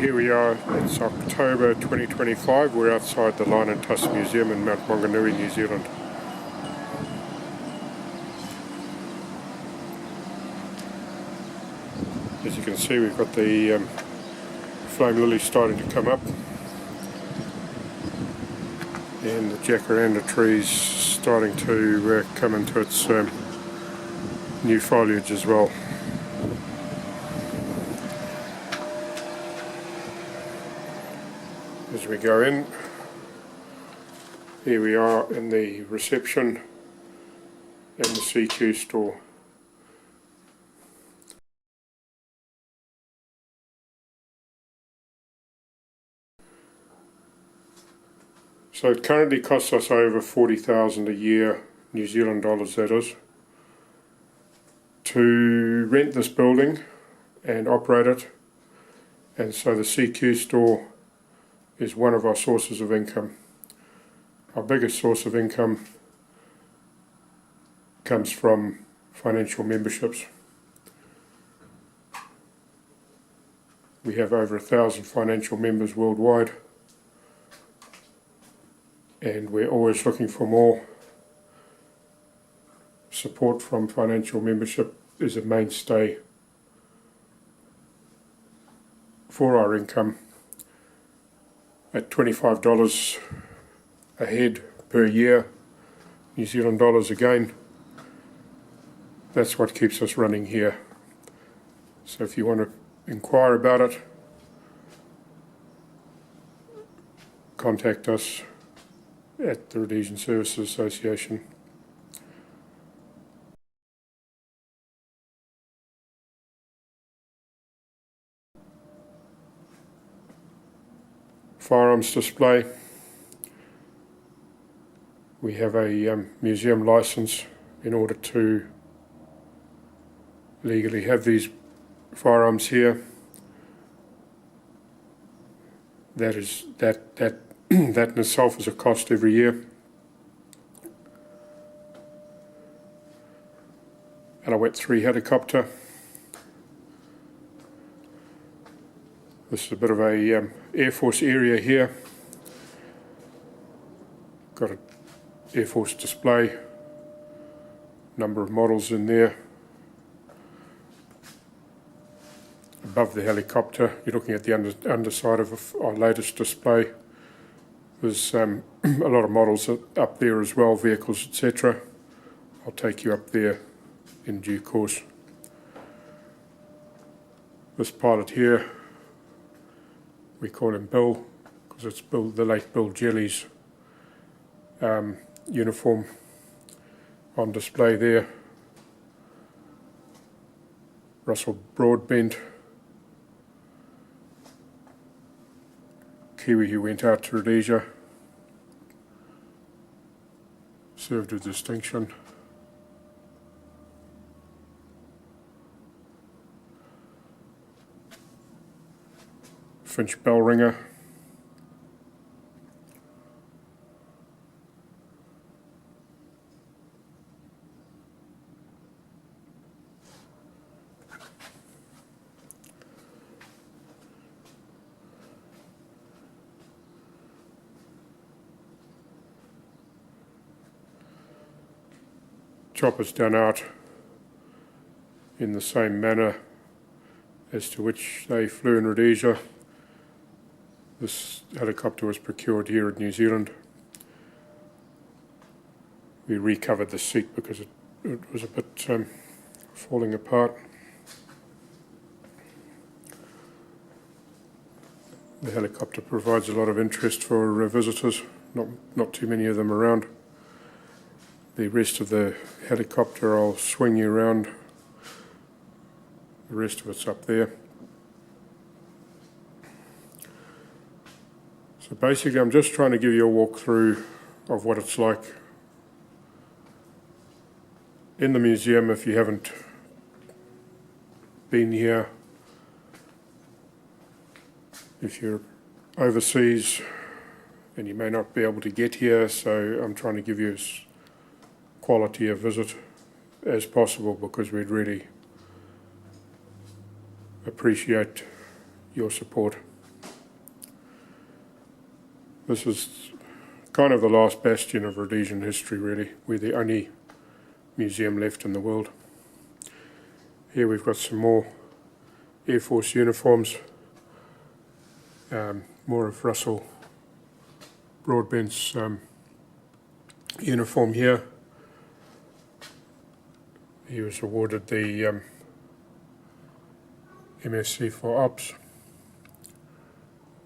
Here we are, it's October 2025, we're outside the Lion and Tusk Museum in Mount Maunganui, New Zealand. As you can see, we've got the flame lilies starting to come up, and the jacaranda trees starting to come into its new foliage as well. As we go in, here we are in the reception and the CQ store. So it currently costs us over 40,000 a year, New Zealand dollars that is, to rent this building and operate it, and so the CQ store is one of our sources of income. Our biggest source of income comes from financial memberships. We have over 1,000 financial members worldwide, and we're always looking for more. Support from financial membership is a mainstay for our income. At $25 a head per year, New Zealand dollars again, that's what keeps us running here. So if you want to inquire about it, contact us at the Rhodesian Services Association. Firearms display. We have a museum license in order to legally have these firearms here. That in itself is a cost every year. Alouette 3 helicopter. This is a bit of a Air Force area here. Got an Air Force display, number of models in there. Above the helicopter, you're looking at the underside of our latest display. There's a lot of models up there as well, vehicles, etc. I'll take you up there in due course. This pilot here, we call him Bill, because it's the late Bill Jelly's uniform on display there. Russell Broadbent, Kiwi who went out to Rhodesia, served with distinction. Finch Bellringer. Choppers done out in the same manner as to which they flew in Rhodesia. This helicopter was procured here in New Zealand. We recovered the seat because it was a bit falling apart. The helicopter provides a lot of interest for visitors, not too many of them around. The rest of the helicopter I'll swing you around. The rest of it's up there. So basically I'm just trying to give you a walkthrough of what it's like in the museum if you haven't been here. If you're overseas and you may not be able to get here, so I'm trying to give you as quality a visit as possible, because we'd really appreciate your support. This is kind of the last bastion of Rhodesian history, really. We're the only museum left in the world. Here we've got some more Air Force uniforms, more of Russell Broadbent's uniform here. He was awarded the MSc for Ops,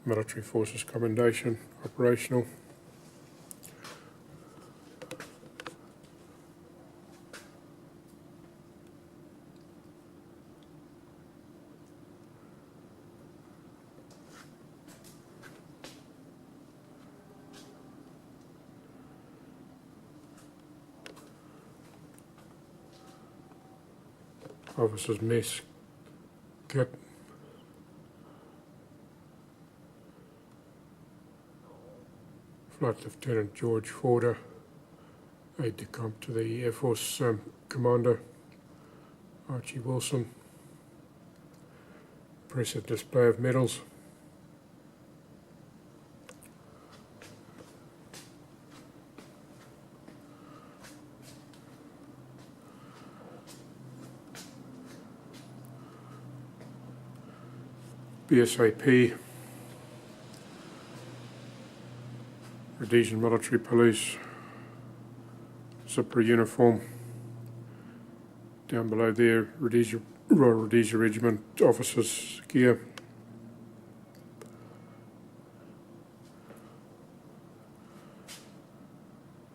Military Forces Commendation, Operational. Officer's Mess Kit. Flight Lieutenant George Forder, aide-de-camp to the Air Force Commander Archie Wilson. Impressive display of medals. BSAP, Rhodesian Military Police, zipper uniform. Down below there, Royal Rhodesia Regiment officers' gear.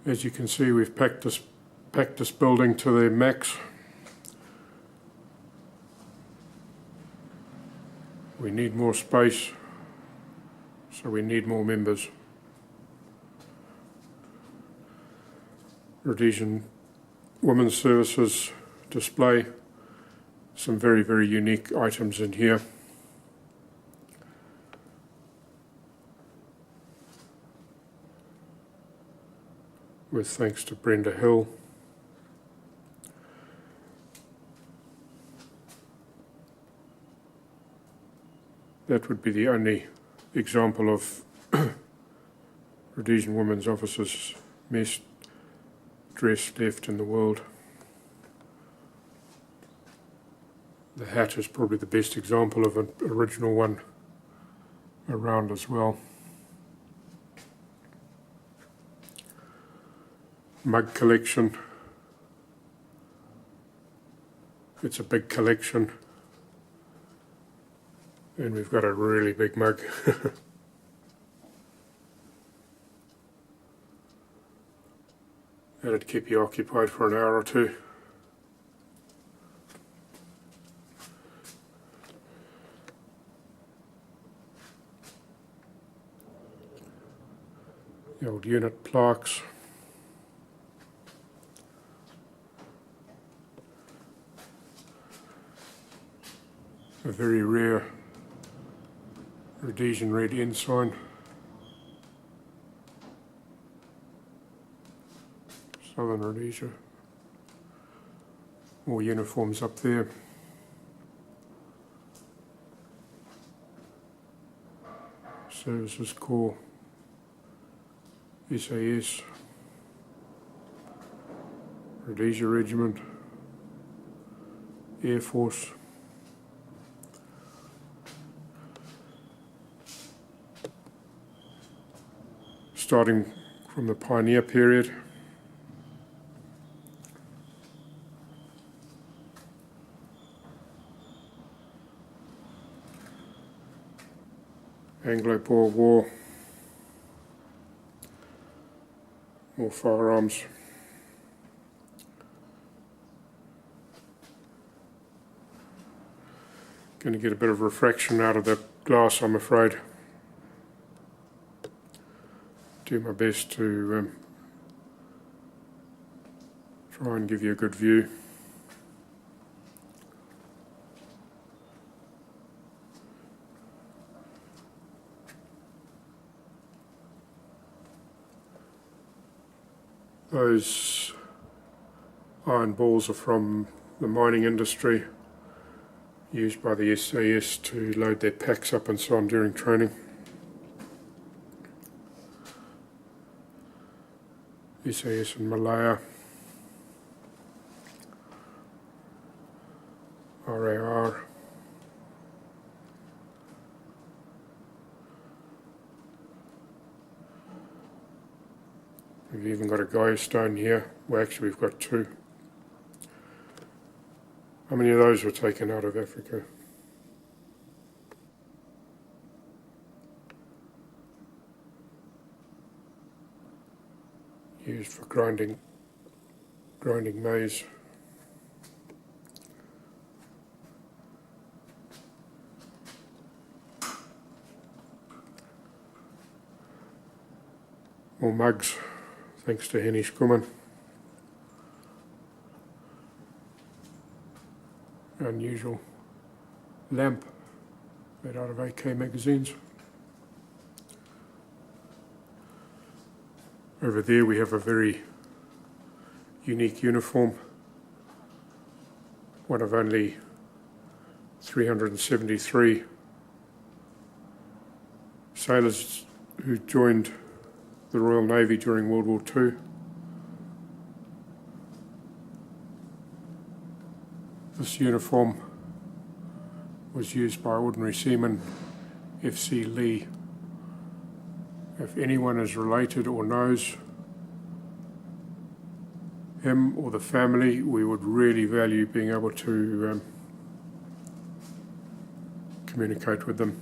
As you can see, we've packed this building to the max. We need more space, so we need more members. Rhodesian Women's Services display, some very, very unique items in here. With thanks to Brenda Hill. That would be the only example of Rhodesian women's officers' mess dress left in the world. The hat is probably the best example of an original one around as well. Mug collection. It's a big collection. And we've got a really big mug. That'd keep you occupied for an hour or two. The old unit plaques. A very rare Rhodesian red ensign. Southern Rhodesia. More uniforms up there. Services Corps, SAS, Rhodesia Regiment, Air Force. Starting from the pioneer period. Anglo-Boer War. More firearms. Going to get a bit of refraction out of the glass, I'm afraid. Do my best to try and give you a good view. Those iron balls are from the mining industry, used by the SAS to load their packs up and so on during training. SAS in Malaya, RAR, we've even got a Gaia stone here. Well, actually we've got two. How many of those were taken out of Africa? Used for grinding maize. More mugs, thanks to Henny Skuman. Unusual lamp made out of AK magazines. Over there we have a very unique uniform, one of only 373 sailors who joined the Royal Navy during World War II. This uniform was used by ordinary seaman F.C. Lee. If anyone is related or knows him or the family, we would really value being able to communicate with them.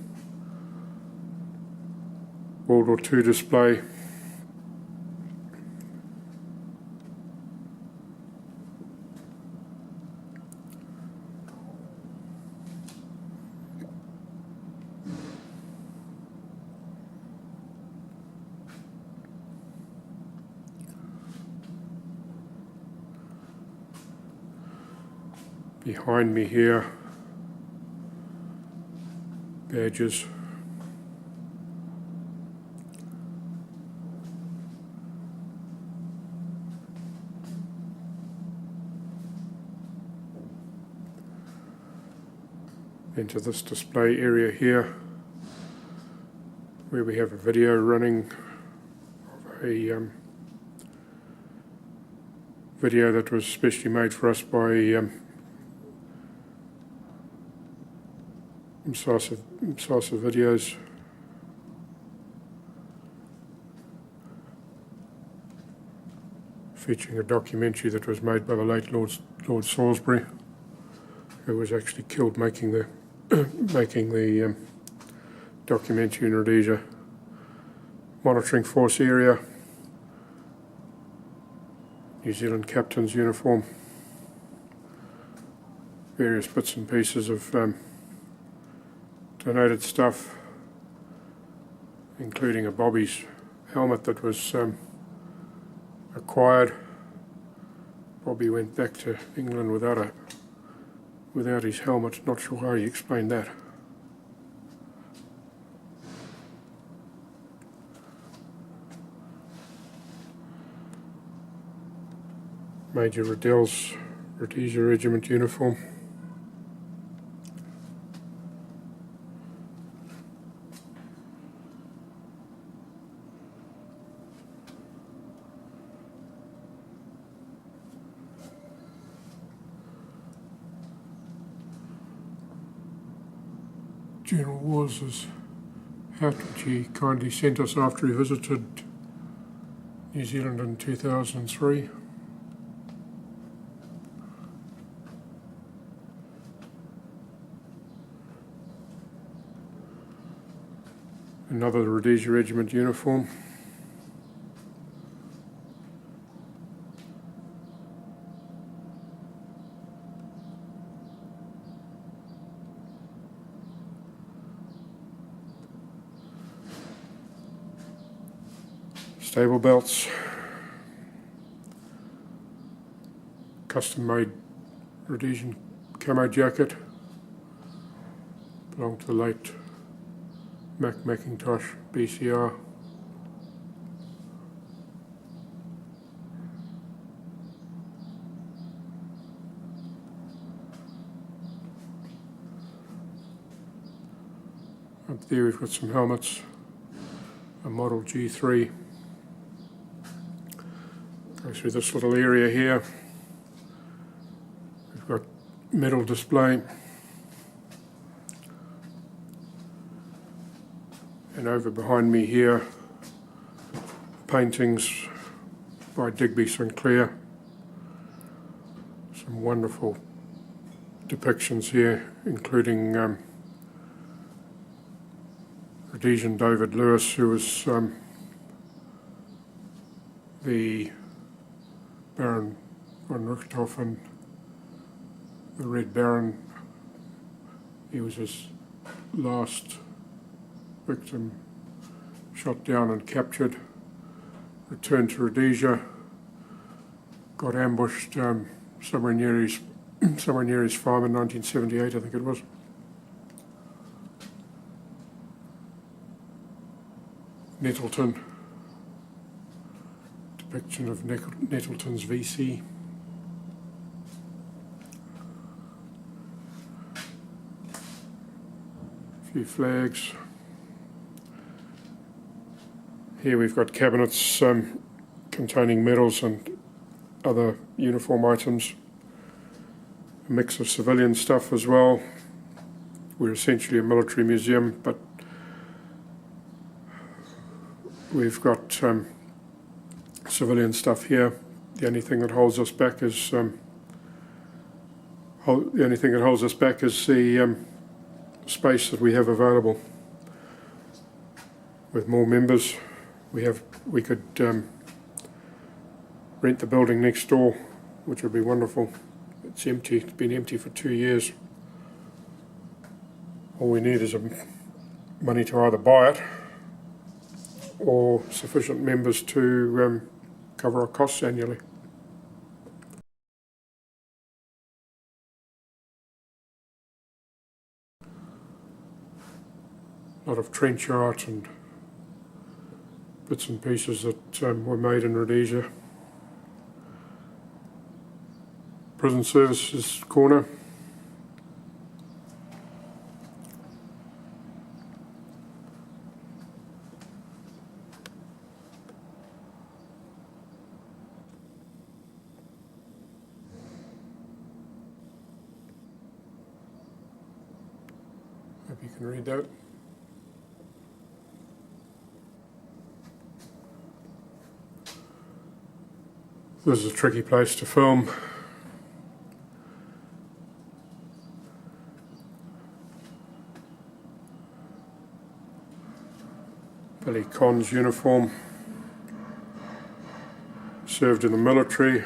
World War II display. Behind me here, badges. Into this display area here, where we have a video running of a video that was specially made for us by Msasa Videos. Featuring a documentary that was made by the late Lord Salisbury, who was actually killed making the documentary in Rhodesia. Monitoring Force area, New Zealand captain's uniform, various bits and pieces of donated stuff, including a Bobby's helmet that was acquired. Bobby went back to England without his helmet. Not sure how he explained that. Major Riddell's Rhodesia Regiment uniform. General Wars' hat, which he kindly sent us after he visited New Zealand in 2003. Another Rhodesia Regiment uniform. Stable belts, custom-made Rhodesian camo jacket, belonged to the late Mac McIntosh, BCR. Up there we've got some helmets, a Model G3. Go through this little area here. We've got medal display. And over behind me here, paintings by Digby Sinclair. Some wonderful depictions here, including Rhodesian David Lewis, who was the Baron von Richthofen, the Red Baron. He was his last victim, shot down and captured, returned to Rhodesia, got ambushed somewhere near his farm in 1978, I think it was. Nettleton, depiction of Nettleton's VC. A few flags. Here we've got cabinets containing medals and other uniform items. A mix of civilian stuff as well. We're essentially a military museum, but we've got civilian stuff here. The only thing that holds us back is the space that we have available. With more members, we could rent the building next door, which would be wonderful. It's empty. It's been empty for 2 years. All we need is money to either buy it or sufficient members to cover our costs annually. A lot of trench art and bits and pieces that were made in Rhodesia. Prison Services corner. Hope you can read that. This is a tricky place to film. Billy Con's uniform. Served in the military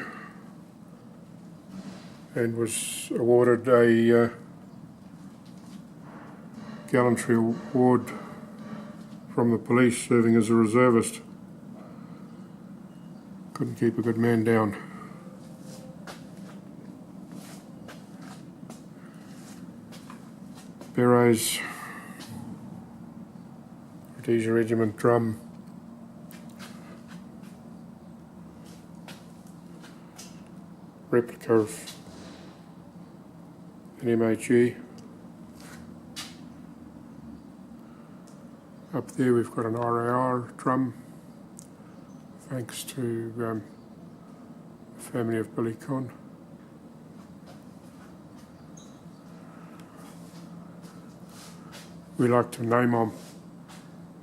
and was awarded a gallantry award from the police serving as a reservist. Couldn't keep a good man down. Berets, Rhodesia Regiment drum. Replica of an MHE. Up there we've got an RAR drum, thanks to the family of Billy Con. We like to name our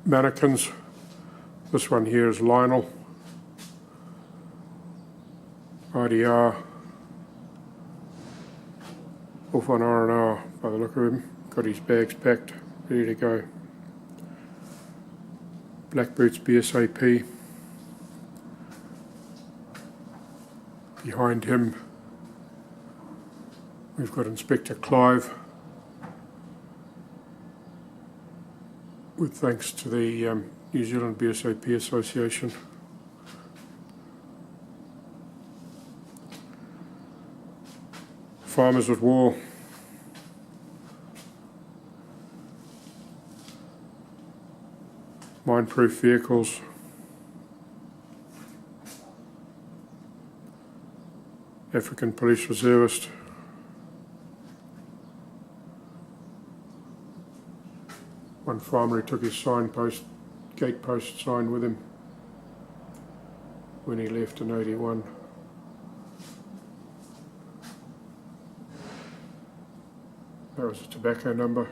mannequins. This one here is Lionel, IDR, off on R&R by the look of him. Got his bags packed, ready to go. Black Boots BSAP. Behind him we've got Inspector Clive, with thanks to the New Zealand BSAP Association. Farmers at War. Mine-proof vehicles. African Police Reservist. One farmer who took his gatepost sign with him. when he left in '81. That was a tobacco number.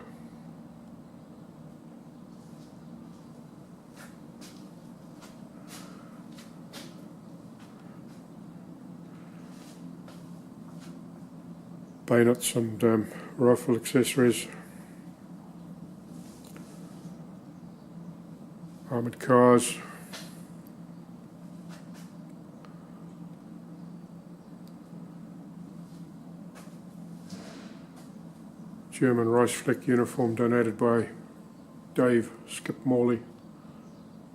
Bayonets and rifle accessories. Armoured cars. German rice fleck uniform donated by Dave Skip Morley,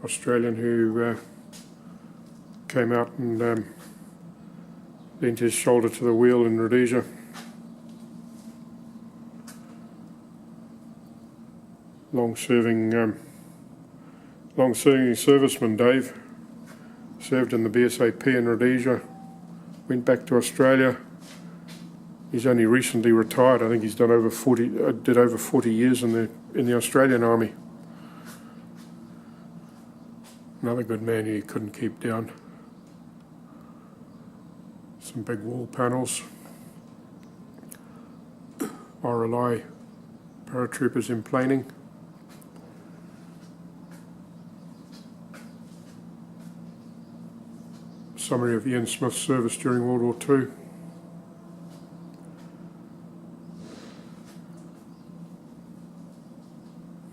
Australian, who came out and lent his shoulder to the wheel in Rhodesia. Long-serving serviceman Dave, served in the BSAP in Rhodesia, went back to Australia. He's only recently retired. I think he's done over 40 years in the Australian Army. Another good man who you couldn't keep down. Some big wall panels. RLI paratroopers in planing. Summary of Ian Smith's service during World War II.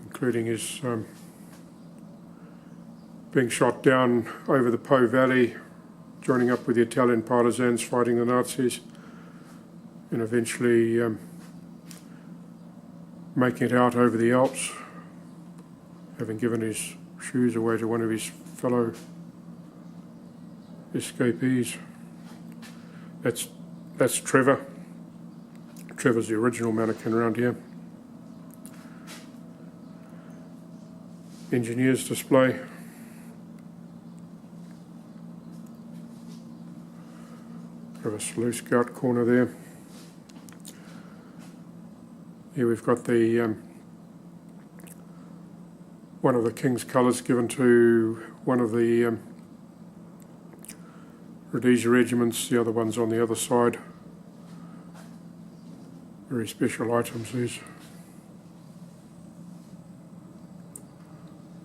Including his being shot down over the Po Valley, joining up with the Italian partisans fighting the Nazis, and eventually making it out over the Alps, having given his shoes away to one of his fellow escapees. That's Trevor. Trevor's the original mannequin around here. Engineers display. Have a Salute Scout corner there. Here we've got the one of the King's colours given to one of the Rhodesia regiments, the other one's on the other side. Very special items these.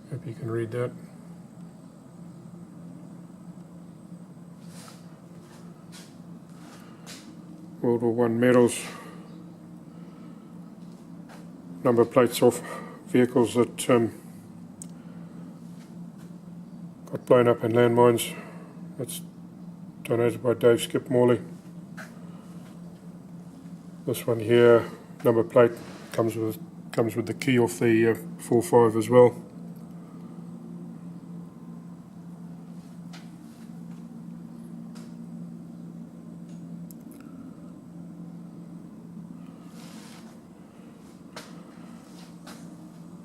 Hope you can read that. World War I medals. Number plates off vehicles that got blown up in landmines. That's donated by Dave Skip Morley. This one here, number plate, comes with the key off the 4.5 as well.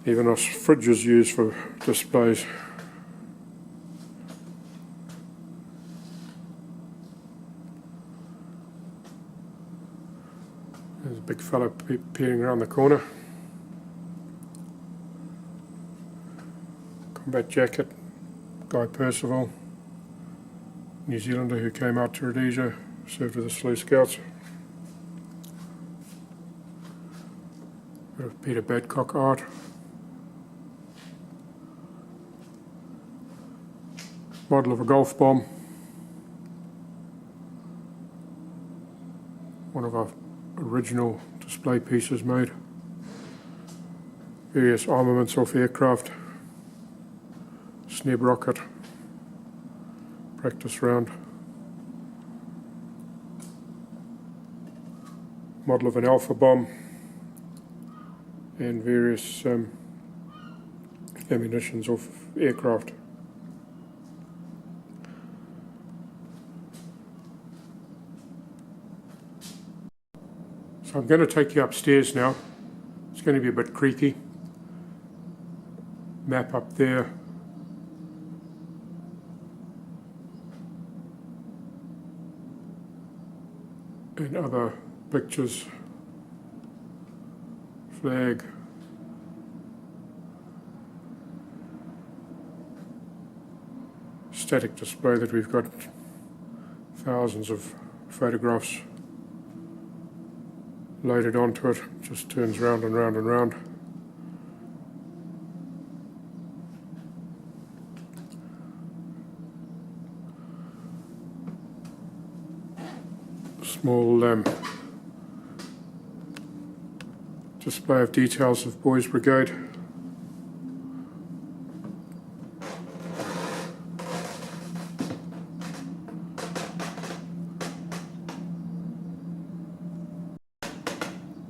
Even us fridges used for displays. There's a big fella peering around the corner. Combat jacket, Guy Percival, New Zealander who came out to Rhodesia, served with the Salute Scouts. Bit of Peter Badcock art. Model of a golf bomb. One of our original display pieces made. Various armaments off aircraft. Sneb rocket. Practice round. Model of an alpha bomb. And various ammunitions off aircraft. So I'm going to take you upstairs now. It's going to be a bit creaky. Map up there. And other pictures. Flag. static display that we've got thousands of photographs loaded onto it. It just turns round and round and round. Small display of details of Boys Brigade.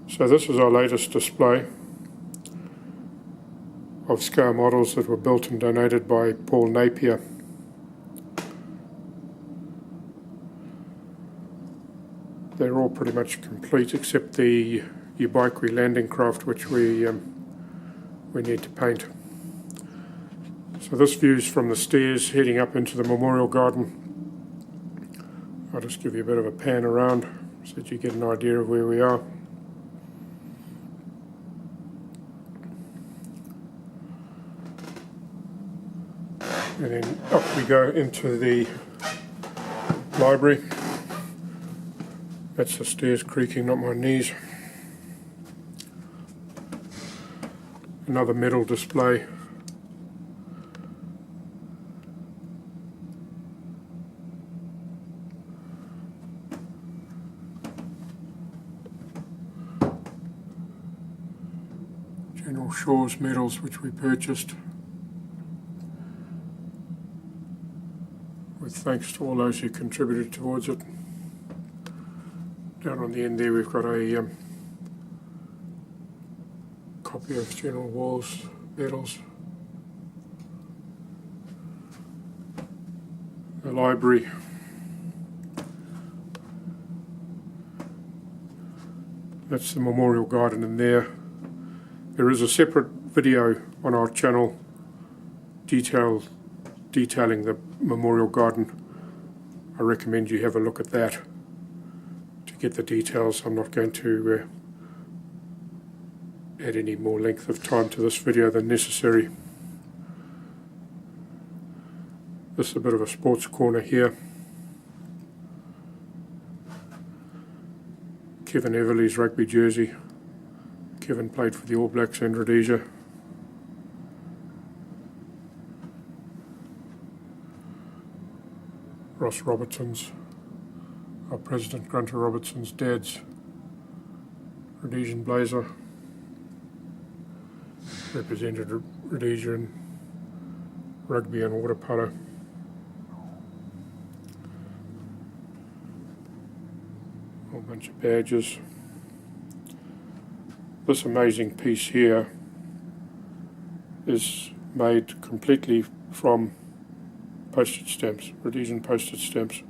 So this is our latest display of scale models that were built and donated by Paul Napier. They're all pretty much complete except the Ubaikwi landing craft, which we need to paint. So this view's from the stairs heading up into the Memorial Garden. I'll just give you a bit of a pan around so that you get an idea of where we are. And then up we go into the library. That's the stairs creaking, not my knees. Another metal display. General Shaw's medals, which we purchased. With thanks to all those who contributed towards it. Down on the end there we've got a copy of General Wall's medals. The library. That's the Memorial Garden in there. There is a separate video on our channel detailing the Memorial Garden. I recommend you have a look at that to get the details. I'm not going to add any more length of time to this video than necessary. This is a bit of a sports corner here. Kevin Everly's rugby jersey. Kevin played for the All Blacks and Rhodesia. Ross Robertson's, our President Grunter Robertson's dad's Rhodesian blazer. Represented Rhodesia in rugby and water polo. A whole bunch of badges. This amazing piece here is made completely from postage stamps, Rhodesian postage stamps.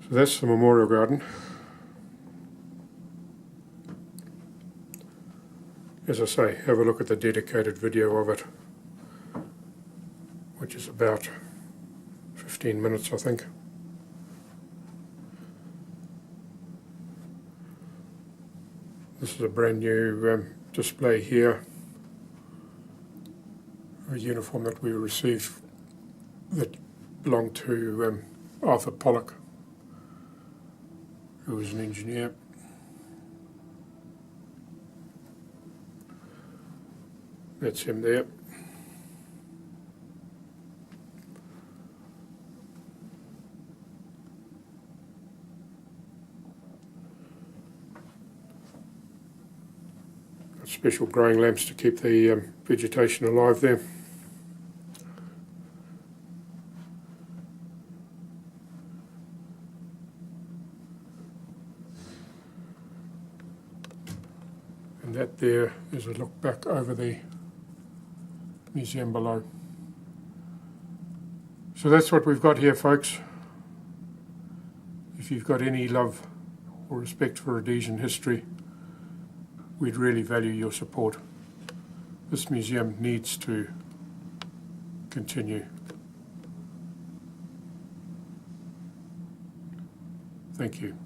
So that's the Memorial Garden. As I say, have a look at the dedicated video of it, which is about 15 minutes, I think. This is a brand new display here, a uniform that we received that belonged to Arthur Pollock, who was an engineer. That's him there. Got special growing lamps to keep the vegetation alive there. And that there is a look back over the museum below. So that's what we've got here, folks. If you've got any love or respect for Rhodesian history, we'd really value your support. This museum needs to continue. Thank you.